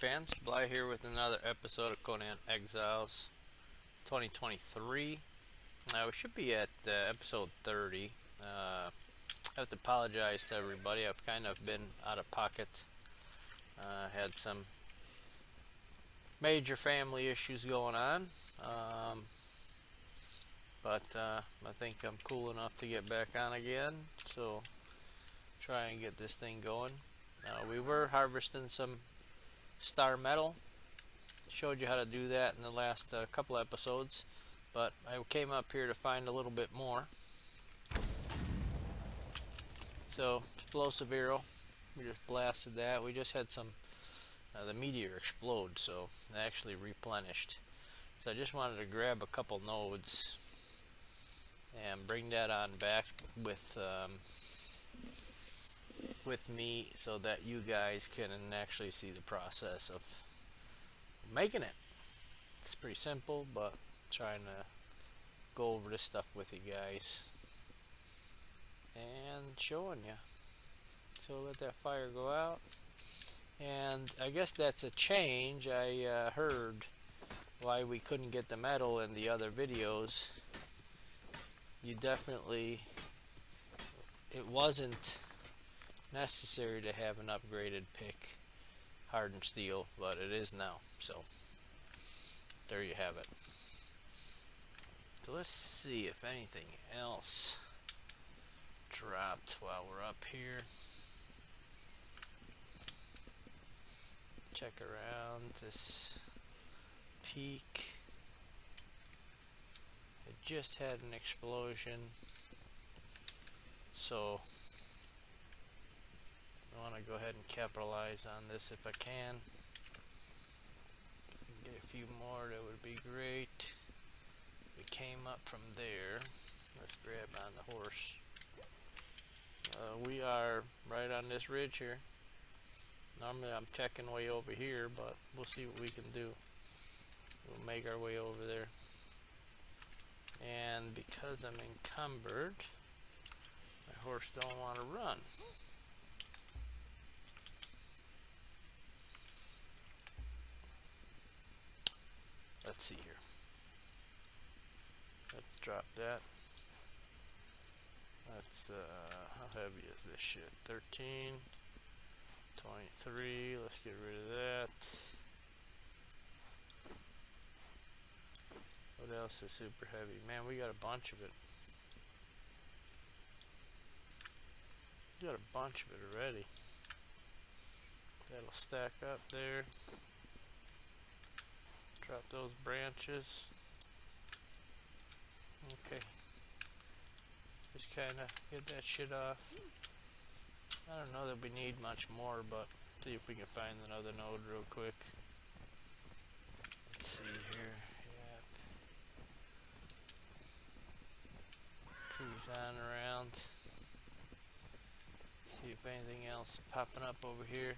fans, Bly here with another episode of Conan Exiles 2023. We should be at episode 30. I have to apologize to everybody. I've kind of been out of pocket. Had some major family issues going on. Um, but I think I'm cool enough to get back on again. So try and get this thing going. We were harvesting some star metal. Showed you how to do that in the last couple episodes, but I came up here to find a little bit more. So explosive arrow, we just blasted that. We just had some the meteor explode, so it actually replenished. So I just wanted to grab a couple nodes and bring that on back with me so that you guys can actually see the process of making it. It's pretty simple, but trying to go over this stuff with you guys and showing you. So let that fire go out, and I guess that's a change. I heard why we couldn't get the metal in the other videos. It wasn't necessary to have an upgraded pick, hardened steel, but it is now. So there you have it. So let's see if anything else dropped while we're up here. Check around this peak. It just had an explosion, so I want to go ahead and capitalize on this if I can. Get a few more, that would be great. We came up from there. Let's grab on the horse. We are right on this ridge here. Normally I'm checking way over here, but we'll see what we can do. We'll make our way over there. And because I'm encumbered, my horse don't want to run. Let's see here. Let's drop that. That's how heavy is this shit? 13, 23. Let's get rid of that. What else is super heavy? Man, we got a bunch of it. We got a bunch of it already. That'll stack up there. Drop those branches. Okay. Just kind of get that shit off. I don't know that we need much more, but see if we can find another node real quick. Let's see here. Yeah. Cruise on around. See if anything else is popping up over here.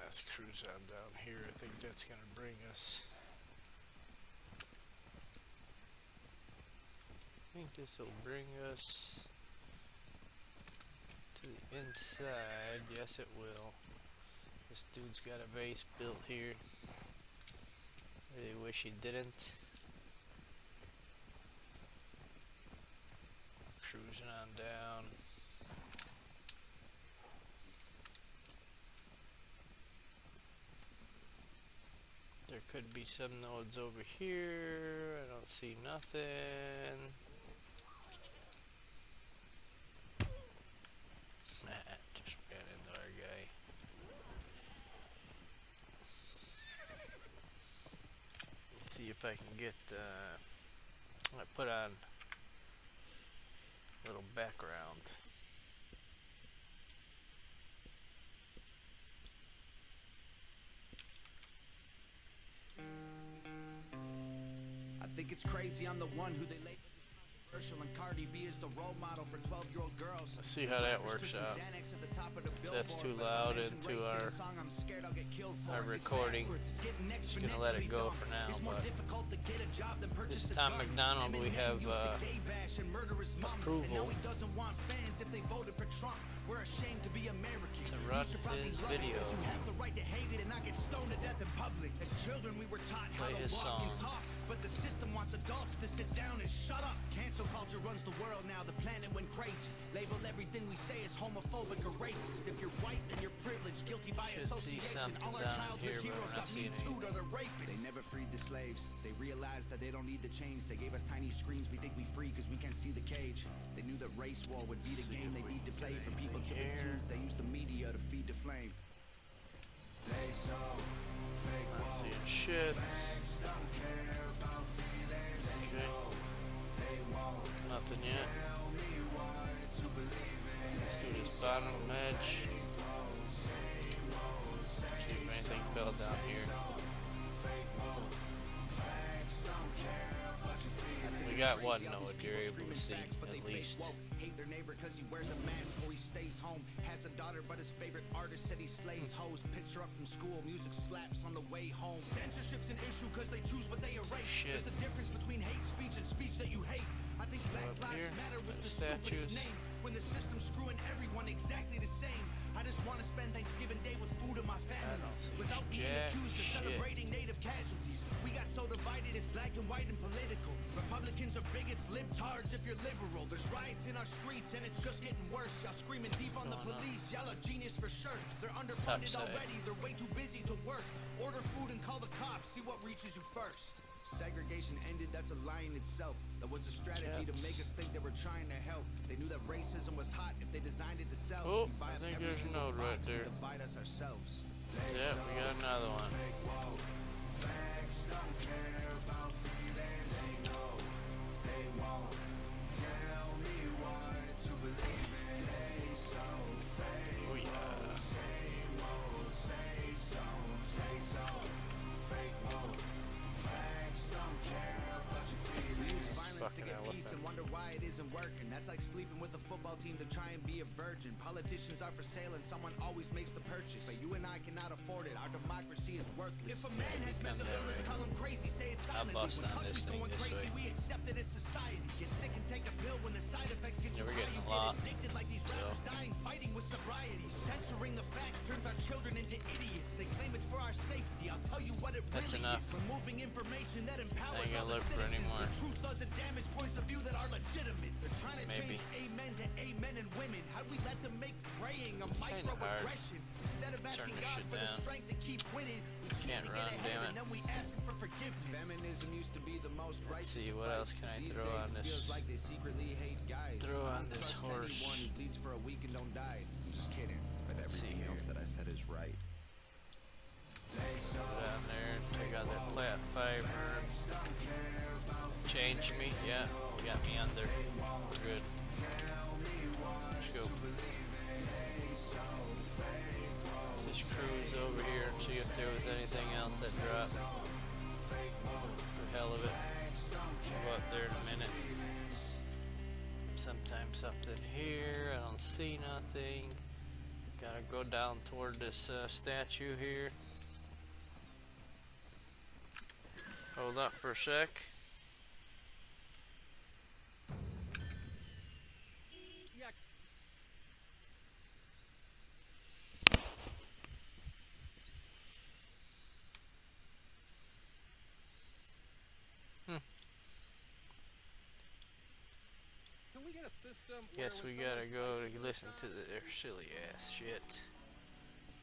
Let's cruise on down here. I think that's going to bring us. I think this will bring us to the inside. Yes, it will. This dude's got a base built here. Really wish he didn't. Cruising on down. There could be some nodes over here. I don't see nothing. Just ran into our guy. Let's see if I can get. I put on a little background. I think it's crazy I'm the one who they label Let's see how that works out. That's too loud into our recording. Just gonna let it go for now. But this is Tom McDonald. We have approval to run his video. Play his song. But the system wants adults to sit down and shut up. Cancel culture runs the world now. The planet went crazy. Label everything we say as homophobic or racist. If you're white, then you're privileged. Guilty by association. All our childhood heroes got me too, or they're rapists. They never freed the slaves. They realized that they don't need to change. They gave us tiny screens. We think we free because we can't see the cage. They knew that race war would be the game they need to play. For people to choose, they use the media to feed the flame. Not seeing shit. Okay. Nothing yet. Let's do this bottom edge. See if anything fell down here. We got one node you're able to see at least. Hate their neighbor cause he wears a mask or he stays home. Has a daughter but his favorite artist said he slays hoes. Picks her up from school, music slaps on the way home. Censorship's an issue cause they choose what they erase. There's a difference between hate speech and speech that you hate. I think Black Lives Matter was the stupidest name. When the system's screwing everyone exactly the same. I just want to spend Thanksgiving Day with food in my family without being accused of celebrating native casualties. We got so divided, it's black and white and political. Republicans are bigots, libtards if you're liberal. There's riots in our streets and it's just getting worse. Y'all screaming deep on the police, y'all are genius for sure. They're underfunded already, they're way too busy to work. Order food and call the cops, see what reaches you first. Segregation ended, that's a lie in itself. That was a strategy to make us think they were trying to help. They knew that racism was hot if they designed it to sell. Oh, I think there's a node right there. Yeah, we got another one. Oh yeah. Fucking elephant. And wonder why it isn't working. That's like sleeping with a football team to try and be a virgin. Politicians are for sale and someone always makes the purchase. But you and I cannot afford it. Our democracy is worthless. If a man has mental illness, call him crazy. Say it silently. I'll bust on this thing this way. We accept it as society. Get sick and take a pill when the side effects get you we're high. getting a You lot. get addicted like these rappers dying, fighting with sobriety. Censoring the facts turns our children into idiots. They claim it's for our safety. I'll tell you what it That's really enough. is. Removing information that empowers I ain't all gonna the look for any citizens. more. The truth doesn't damage points of view that are legitimate. They're trying to Maybe. change amen to amen and women. How we let them make praying a microaggression instead of asking God for the strength to keep winning. We Can't run, damn it. And then we ask him for forgiveness. Feminism used to be the most right. Let's see, what else can I throw on this? Like they secretly hate guys. Throw on this horse. Anyone who bleeds for a week and don't die. I'm just kidding. But everything else that I said is right. Put it on there, take out that flat fiber. Change me, yeah, you got me under. We're good. Let's go. Let's just cruise over here and see if there was anything else that dropped. For the hell of it. We'll go up there in a minute. Sometimes something here, I don't see nothing. Gotta go down toward this statue here. Hold up for a sec. Can we get a system? Guess we gotta go to listen to their silly ass shit.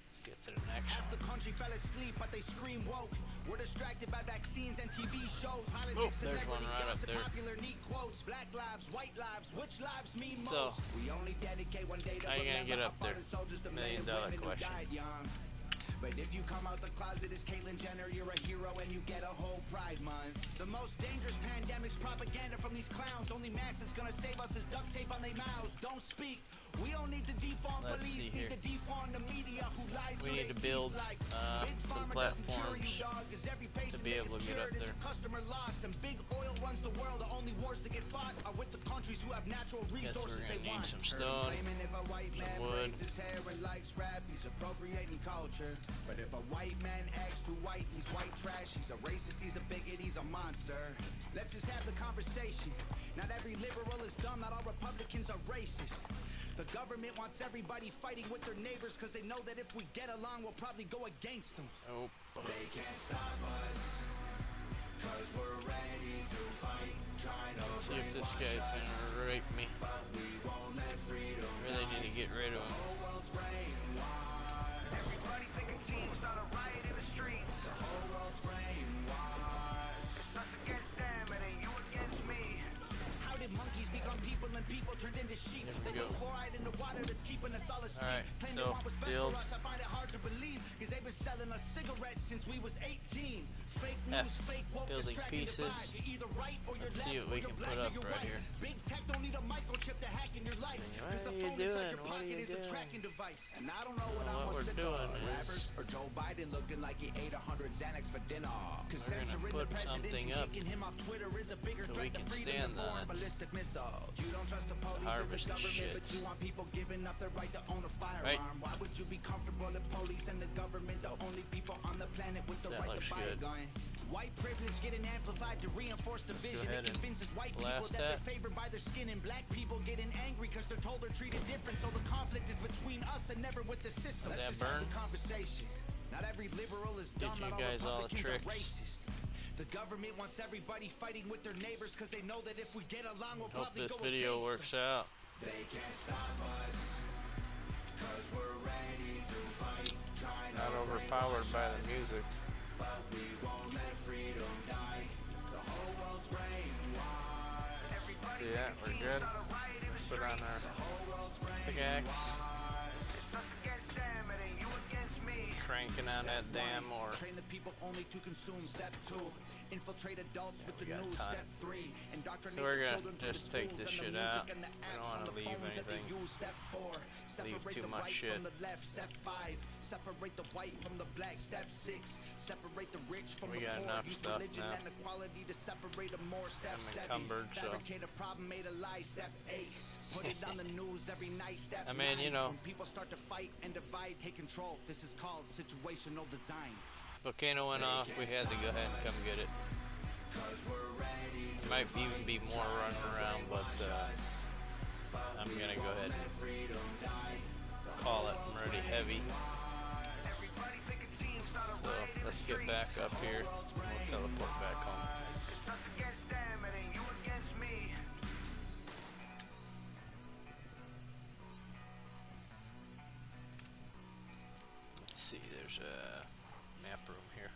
Let's get to the next one. Half the country fell asleep, but they scream woke. We're distracted by vaccines and TV shows. Oh, there's one right up there. Popular neat quotes. Black lives, white lives, which lives mean most? So, we only dedicate one day to how you gonna get up there? $1 million question. But if you come out the closet as Caitlyn Jenner, you're a hero and you get a whole Pride Month. The most dangerous pandemic's propaganda from these clowns. Only mass is gonna save us is duct tape on their mouths. Don't speak. We don't need to defund police, need to defund We need to build some platforms to be able to get up there. Guess we're gonna need some stone, some wood. But if a white man acts too white, he's white trash. He's a racist, he's a bigot, he's a monster. Let's just have the conversation. Not every liberal is dumb, not all Republicans are racist. The government wants everybody fighting with their neighbors because they know that if we get along, we'll probably go against them. Oh, They can't stop us because we're ready to fight. let's see if this guy's gonna rape me. Really need to get rid of him. Everybody pick a team, start a riot in the street. The whole world's brainwashed. It's us against them, it ain't you against me. How did monkeys become people and people turned into sheep? There we They go. put fluoride in the water that's keeping us all asleep. Alright, Claim so they want what's best build. for us, I find it hard to believe, because they've been selling us cigarettes since we was 18. Fake news, F, fake woke, building distracting pieces. divide. You're either right or you're Let's see left, what we or you're can black put or up you're right white. here. Big tech don't need a microchip to hack in your life. What 'Cause the are you phone inside doing? your What are pocket you is a doing? tracking device. And I don't know what Well, I'm what more we're sick doing of, is rappers or Joe Biden looking like he ate 100 Xanax for dinner. Cause we're gonna censoring put the president something and up kicking him off Twitter is a bigger so threat we to can freedom stand than on foreign it. ballistic missiles. You don't trust the police or the Harvest the government, but shits. you want people giving up their right to own a firearm. Right. Why would you be comfortable if police and the government the only people on the planet with the That right looks to buy a good. gun? White privilege getting amplified to reinforce division. ahead It and convinces white people blast that they're that. favored by their skin, and black people getting angry because they're told they're treated different. So the conflict is between us and never with the system. Did Let's that just have burn? the conversation. Not every liberal is Did dumb. you Not guys all all the Republicans are tricks? racist. The government wants everybody fighting with their neighbors because they know that if we get along, we'll Hope probably this go video against works them. out. They can't stop us because we're ready to fight. Trying Not overpowered by the music. but we won't let freedom die. The whole world's brainwashed. Everybody See that? We're good. Let's put on our pickaxe. It's us against them, it ain't you against me. Cranking on that damn ore. Train the people only to consume. Step 2. Infiltrate adults with the we got news. time. Step 3. Indoctrinate So we're the gonna children through just the take schools this and the shit music out. and the We don't apps wanna on the leave phones that they anything. use. Step 4. Separate too the much right shit. from the left. Step 5. Separate the white from the black. Step 6. Separate the rich from We the got poor. enough Use stuff religion now. and equality to separate them more. Step I'm 7. encumbered, so- Fabricate a problem, made a lie. Step 8. Put it on the news every night. Step I mean, 9. you know. When people start to fight and divide, take control. This is called situational design. Volcano went off. We had to go ahead and come get it. There might even be more running around, but I'm gonna go ahead and call it. I'm already heavy. So let's get back up here. We'll teleport back home. Let's see, there's a map room here.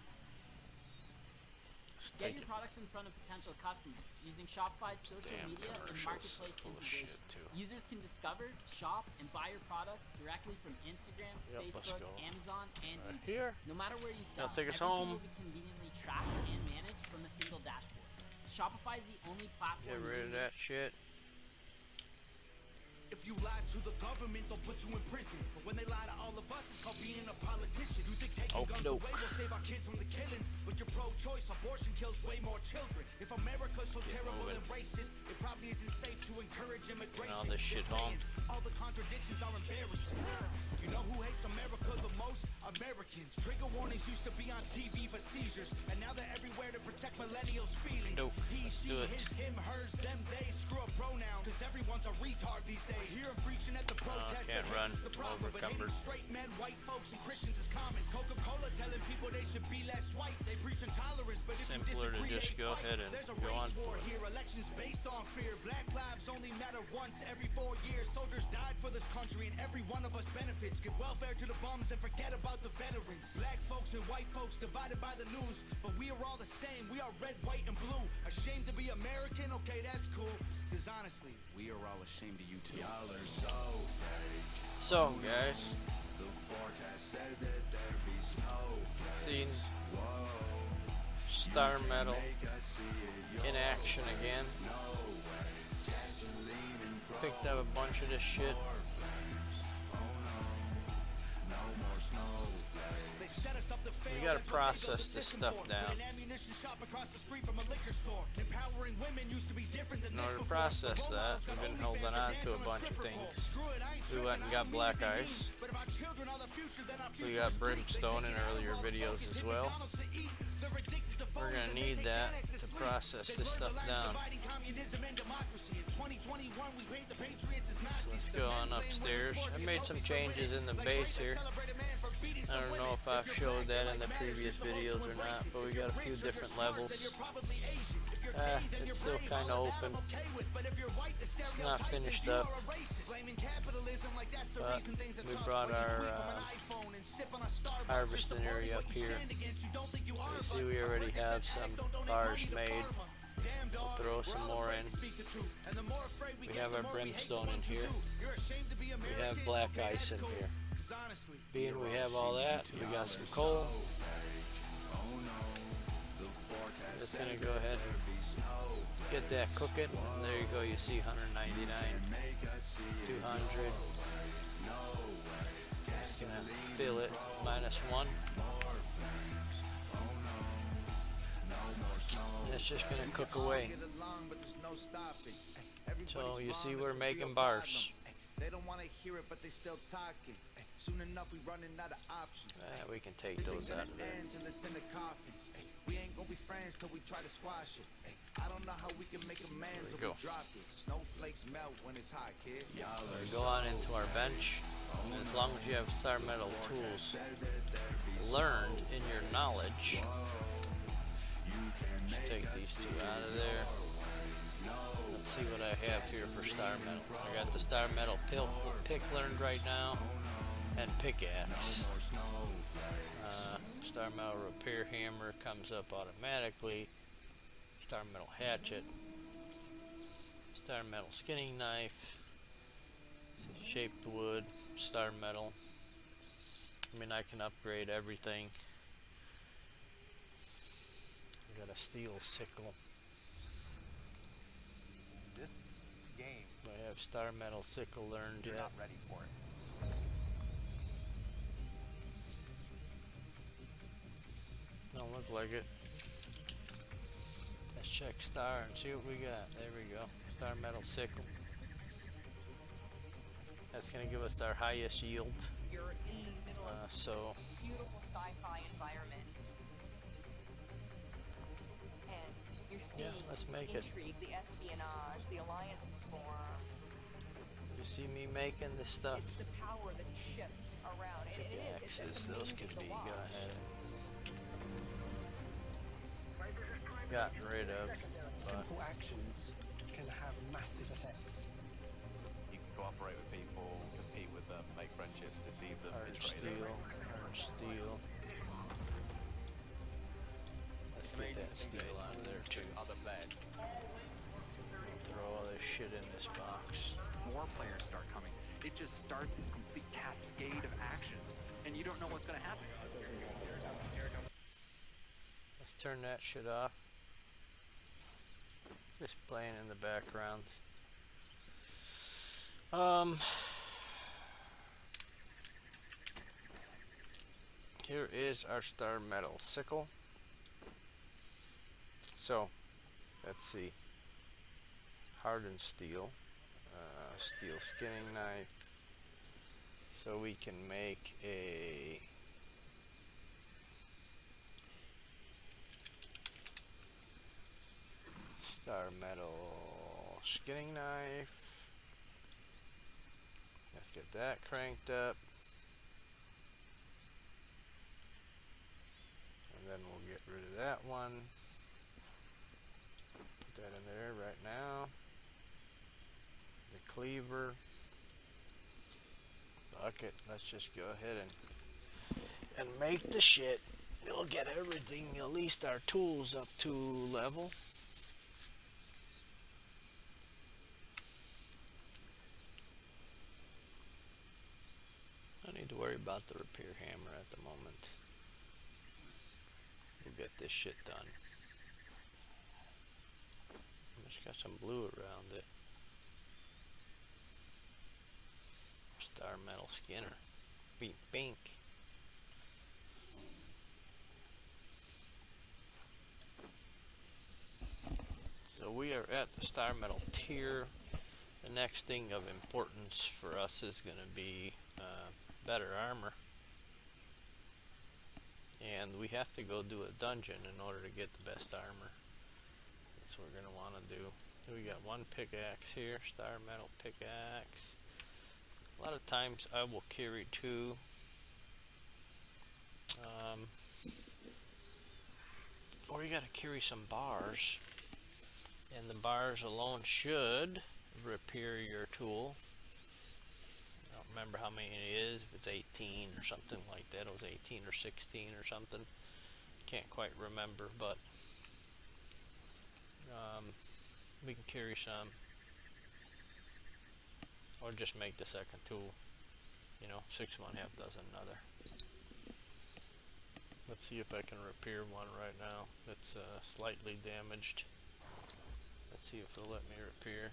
Let's Get take your it. products in front of potential customers using Shopify's social Damn media and commercials marketplace full of integration. shit, too. Users can discover, shop, and buy your products directly from Instagram, Yep, let's Facebook, go. Amazon, and Right eBay. here. No matter where you sell, take us everything home. will be conveniently tracked and managed from a single dashboard. Shopify is the only platform. Get rid of that shit. If you lie to the government, they'll put you in prison. But when they lie to all of us, it's called being a politician. You think taking guns Okey-doke. away will save our kids from the killings, but you're pro-choice. Abortion kills way more children. If America's so Get terrible moving. and racist, it probably isn't safe to encourage immigration. all this shit Just saying, home. all the contradictions are embarrassing. You know who hates America the most? Americans. Trigger warnings used to be on TV for seizures, and now they're everywhere to protect millennials' feelings. Nope. He, Let's she, do it. his, him, hers, them, they. Screw a pronoun, cause everyone's a retard these days. I hear him preaching at the protest. can't that run. hate is the I'm problem, but hating overcumbered. straight men, white folks, and Christians is common. Coca-Cola telling people they should be less white. They preach intolerance, but if Simpler to you disagree, just they go fight. ahead and There's a go race on war for it. here. Elections based on fear. Black lives only matter once every 4 years. Soldiers died for this country, and every one of us benefits. Give welfare to the bums and forget about the veterans. Black folks and white folks divided by the news, but we are all the same. We are red, white, and blue. Ashamed to be American? Okay, that's cool. Cause honestly, we are all ashamed of you too. Y'all are so fake. So, guys, The forecast said that there'd be snow. seen Whoa, Star Metal make us see it. in action again. No way. Gasoline and Picked up a bunch of this shit. gotta process this stuff down. In order to process that, we've been holding on to a bunch of things. We went and got black ice. We got brimstone in earlier videos as well. We're gonna need that to process this stuff down. So let's go on upstairs. I made some changes in the base here. I don't know if I've showed that in the previous videos or not, but we got a few different levels. It's still kind of open. It's not finished up, but we brought our harvesting area up here. You see we already have some bars made. We'll throw some more in. We have our brimstone in here. We have black ice in here. Being we have all that, we got some coal. Just gonna go ahead and get that cooking. And there you go, you see 199, 200. It's gonna fill it, -1. And it's just gonna cook away. So you see we're making bars. They don't want to hear it, but they still talking. Soon enough, we running out of options. We can take those out of there. We ain't gonna be friends till we try to squash it. I don't know how we can make amends when we drop it. Snowflakes melt when it's hot, kid. We go on into our bench. And as long as you have star metal tools learned in your knowledge, just take these two out of there. Let's see what I have here for star metal. I got the star metal pick learned right now, and pickaxe. Star metal repair hammer comes up automatically. Star metal hatchet. Star metal skinning knife. Shaped wood. Star metal. I mean, I can upgrade everything. I got a steel sickle. This game, I have star metal sickle learned you're yet. not ready for it. Don't look like it. Let's check star and see what we got. There we go. Star metal sickle. That's gonna give us our highest yield. You're in the middle of So a beautiful sci-fi environment, and you're seeing let's make it. intrigue, the espionage, the alliances form. You see me making this stuff. It's the power that shifts around. It is. It's Pickaxes, those amazing could to be watch. gotten rid of. But Simple actions can have massive effects. You can cooperate with people, compete with them, make friendships, deceive them, hard betray them. steel. Let's get that steel out of there too. Other players. Throw all this shit in this box. More players start coming. It just starts this complete cascade of actions, and you don't know what's going to happen. Let's turn that shit off. Just playing in the background. Here is our star metal sickle. So, let's see. Hardened steel. Steel skinning knife. So we can make a star metal skinning knife. Let's get that cranked up. And then we'll get rid of that one. Put that in there right now. The cleaver. Bucket. Let's just go ahead and make the shit. We'll get everything, at least our tools, up to level. I don't need to worry about the repair hammer at the moment. We'll get this shit done. Just got some blue around it. Star metal skinner. Bink bink. So we are at the star metal tier. The next thing of importance for us is going to be better armor. And we have to go do a dungeon in order to get the best armor. That's what we're going to want to do. We got one pickaxe here, star metal pickaxe. A lot of times I will carry two. Or you got to carry some bars. And the bars alone should repair your tool. I don't remember how many it is, if it's 18 or something like that. It was 18 or 16 or something. Can't quite remember, but we can carry some. Or just make the second tool. You know, 6 one, half dozen another. Let's see if I can repair one right now that's slightly damaged. Let's see if it'll let me repair.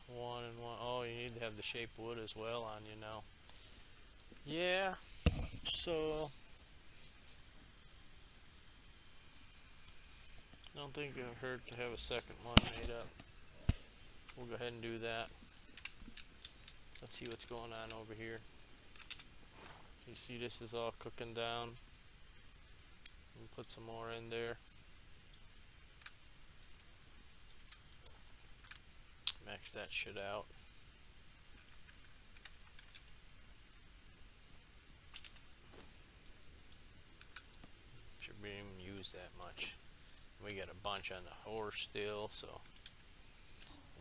1 and 1. Oh, you need to have the shape wood as well on you now. Yeah, so I don't think it would hurt to have a second one made up. We'll go ahead and do that. Let's see what's going on over here. You see this is all cooking down. We'll put some more in there. Max that shit out. Should be even use that much. We got a bunch on the horse still, so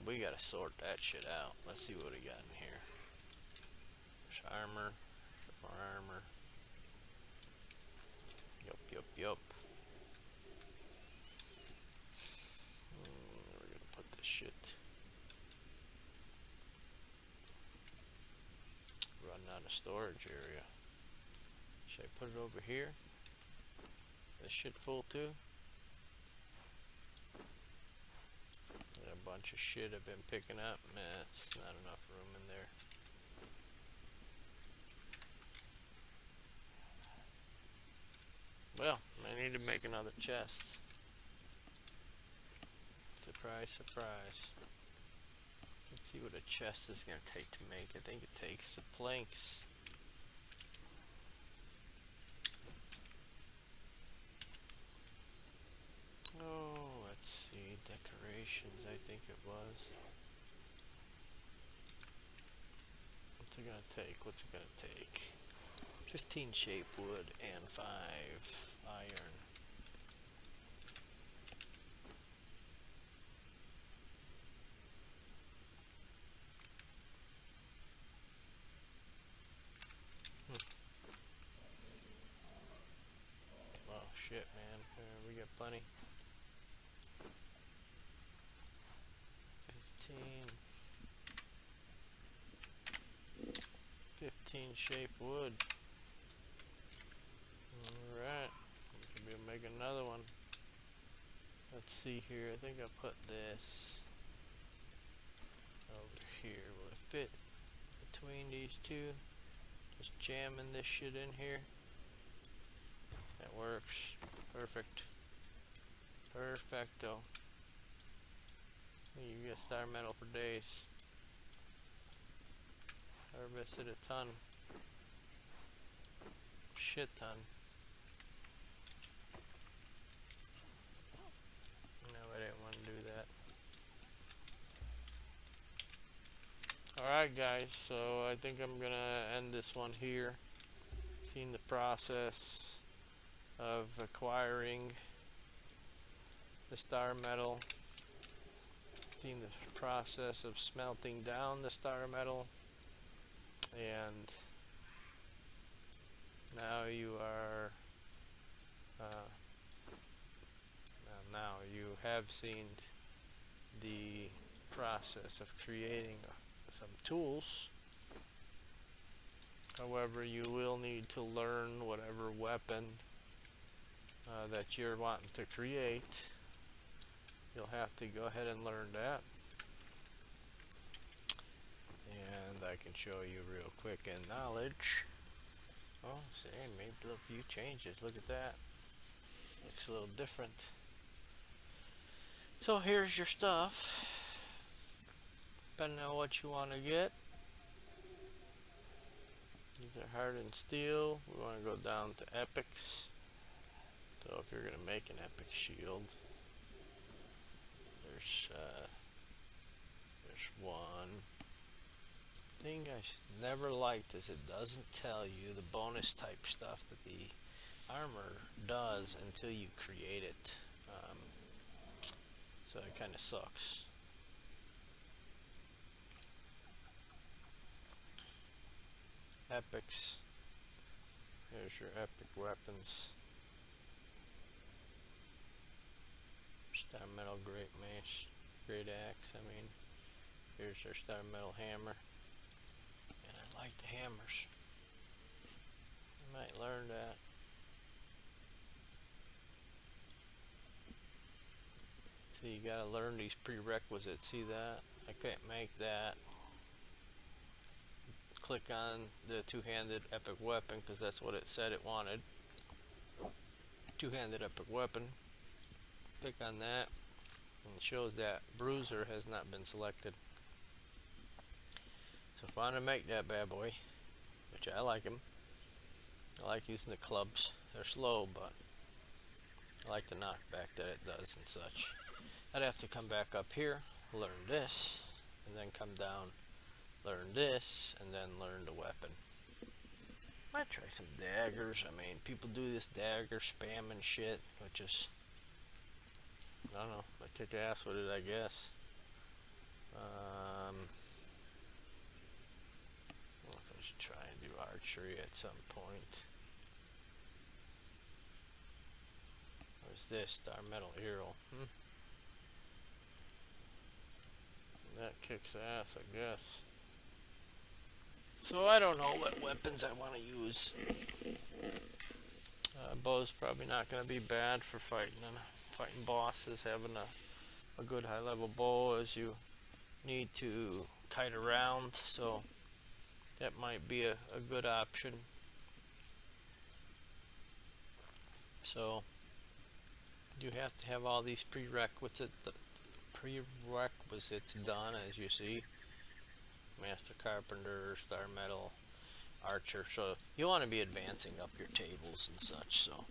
we gotta sort that shit out. Let's see what we got in here. There's armor, more armor. Yup. We're gonna put this shit. Running out of storage area. Should I put it over here? This shit full too? Got a bunch of shit I've been picking up. Nah, it's not enough room in there. Well, I need to make another chest. Surprise, surprise. Let's see what a chest is going to take to make. I think it takes the planks. Oh, let's see. Decorations, I think it was. What's it going to take? What's it going to take? 15 shape wood and 5 iron. Oh shit, man. We got plenty. 15 shape wood. Alright. Maybe I'll make another one. Let's see here. I think I'll put this over here. Will it fit between these two? Just jamming this shit in here. That works. Perfect. Perfecto. You get star metal for days. Harvested a ton. Shit ton. No, I didn't want to do that. Alright guys, so I think I'm gonna end this one here. Seen the process of acquiring the star metal. Seen the process of smelting down the star metal. And now you are now you have seen the process of creating some tools. However, you will need to learn whatever weapon that you're wanting to create. You'll have to go ahead and learn that. And I can show you real quick in knowledge. Oh, see, made a few changes. Look at that. Looks a little different. So here's your stuff. Depending on what you want to get. These are hardened steel. We want to go down to epics. So if you're going to make an epic shield, there's one thing I never liked is it doesn't tell you the bonus type stuff that the armor does until you create it. So it kind of sucks. Epics. Here's your epic weapons. Star Metal Great Mace, Great Axe, I mean. Here's our Star Metal Hammer. And I like the hammers. I might learn that. See, you gotta learn these prerequisites. See that? I can't make that. Click on the two-handed epic weapon because that's what it said it wanted. Two-handed epic weapon. Click on that and it shows that bruiser has not been selected. So if I want to make that bad boy, which I like them, I like using the clubs. They're slow, but I like the knockback that it does and such. I'd have to come back up here, learn this, and then come down, learn this, and then learn the weapon. Might try some daggers. I mean, people do this dagger spam and shit, which is, I don't know, I kick ass with it, I guess. I don't know if I should try and do archery at some point. What's this? Star Metal Hero. That kicks ass, I guess. So I don't know what weapons I want to use. Bow's probably not going to be bad for fighting bosses. Having a good high level bow as you need to kite around, so that might be a good option. So you have to have all these prerequisites done, as you see. Master Carpenter, Star Metal, Archer. So you want to be advancing up your tables and such. So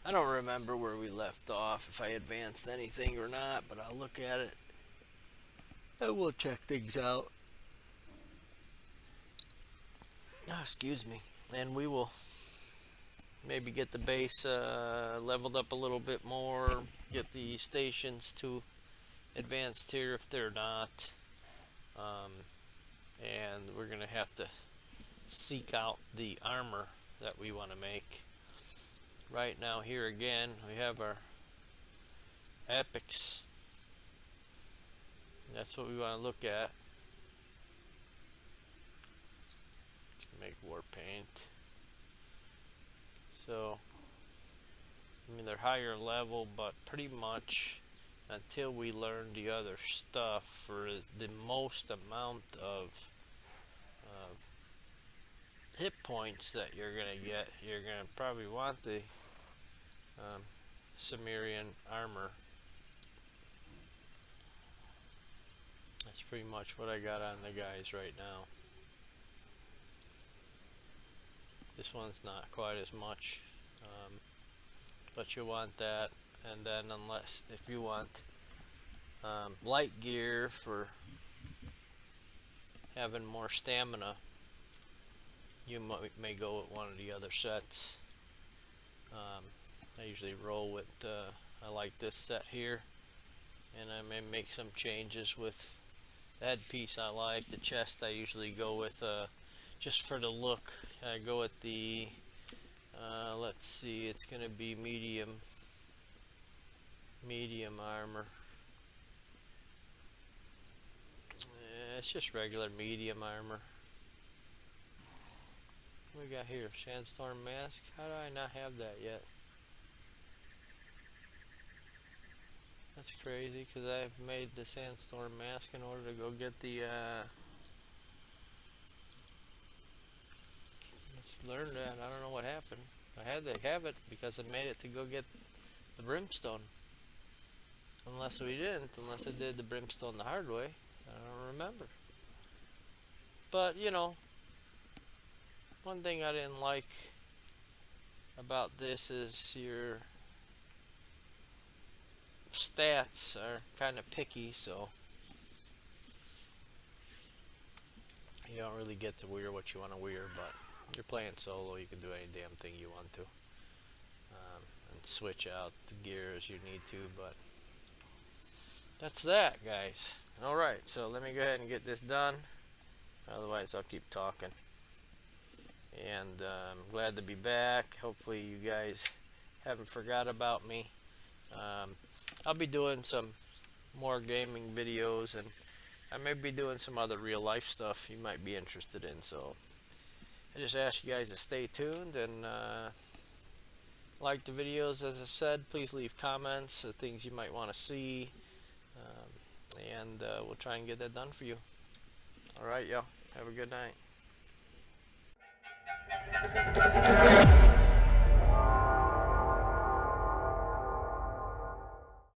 I don't remember where we left off, if I advanced anything or not, but I'll look at it and we'll check things out. Excuse me. And we will maybe get the base leveled up a little bit more, get the stations to advanced tier if they're not. And we're going to have to seek out the armor that we want to make. Right now here again we have our epics. That's what we want to look at. Can make war paint. So I mean they're higher level, but pretty much until we learn the other stuff for the most amount of hit points that you're gonna get, you're gonna probably want the Cimmerian armor. That's pretty much what I got on the guys right now. This one's not quite as much, but you want that. And then unless if you want light gear for having more stamina, you may go with one of the other sets. I usually roll with I like this set here, and I may make some changes with the headpiece I like. The chest I usually go with just for the look. I go with the let's see, it's gonna be medium armor. It's just regular medium armor. What we got here? Sandstorm mask. How do I not have that yet? That's crazy because I've made the sandstorm mask in order to go get the let's learn that. I don't know what happened. I had to have it because I made it to go get the brimstone. Unless we didn't. Unless I did the brimstone the hard way. I don't remember. But, you know, one thing I didn't like about this is your stats are kind of picky, so you don't really get to wear what you want to wear, but you're playing solo, you can do any damn thing you want to. And switch out the gear as you need to, but that's that, guys. Alright, so let me go ahead and get this done. Otherwise, I'll keep talking. And glad to be back. Hopefully, you guys haven't forgot about me. I'll be doing some more gaming videos, and I may be doing some other real life stuff you might be interested in. So I just ask you guys to stay tuned and like the videos. As I said, please leave comments of things you might want to see, and we'll try and get that done for you. Alright, y'all. Have a good night.